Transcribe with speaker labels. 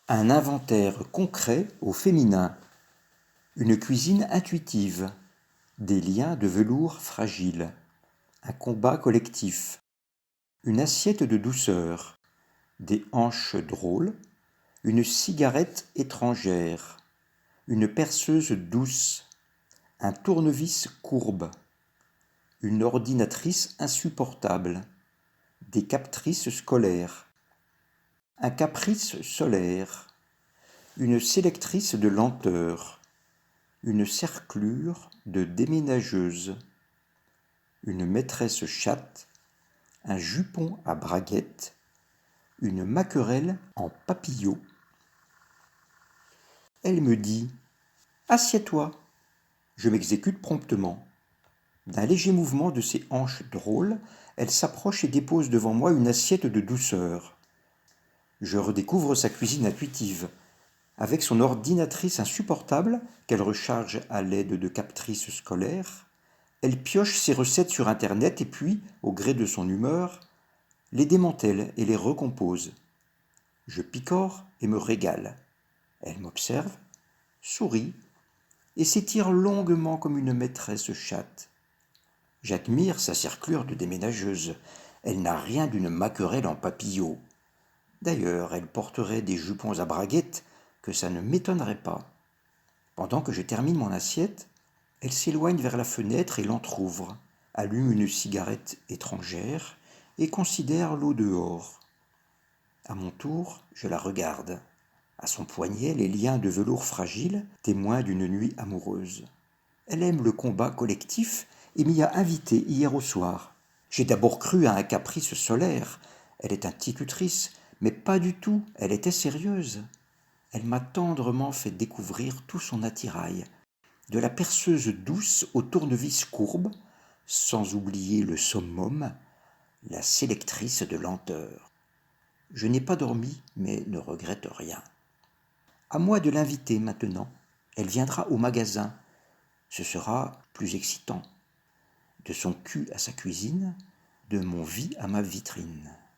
Speaker 1: Un inventaire concret au féminin. Une cuisine intuitive. Des liens de velours fragiles. Un combat collectif. Une assiette de douceur. Des hanches drôles. Une cigarette étrangère. Une perceuse douce. Un tournevis courbe. Une ordinatrice insupportable. Des captrices scolaires. Un caprice solaire. Une sélectrice de lenteur. Une cerclure de déménageuse. Une maîtresse chatte. Un jupon à braguettes. Une maquerelle en papillot. Elle me dit « Assieds-toi ». Je m'exécute promptement. D'un léger mouvement de ses hanches drôles, elle s'approche et dépose devant moi une assiette de douceur. Je redécouvre sa cuisine intuitive. Avec son ordinatrice insupportable, qu'elle recharge à l'aide de captrices scolaires, elle pioche ses recettes sur Internet et puis, au gré de son humeur, les démantèle et les recompose. Je picore et me régale. Elle m'observe, sourit et s'étire longuement comme une maîtresse chatte. J'admire sa cerclure de déménageuse. Elle n'a rien d'une maquerelle en papillot. D'ailleurs, elle porterait des jupons à braguettes que ça ne m'étonnerait pas. Pendant que je termine mon assiette, elle s'éloigne vers la fenêtre et l'entr'ouvre, allume une cigarette étrangère et considère l'eau dehors. À mon tour, je la regarde. À son poignet, les liens de velours fragile, témoins d'une nuit amoureuse. Elle aime le combat collectif et m'y a invité hier au soir. J'ai d'abord cru à un caprice solaire. Elle est institutrice, mais pas du tout, elle était sérieuse. Elle m'a tendrement fait découvrir tout son attirail, de la perceuse douce au tournevis courbe, sans oublier le summum, la sélectrice de lenteur. Je n'ai pas dormi, mais ne regrette rien. À moi de l'inviter maintenant. Elle viendra au magasin. Ce sera plus excitant. De son cul à sa cuisine, de mon vie à ma vitrine.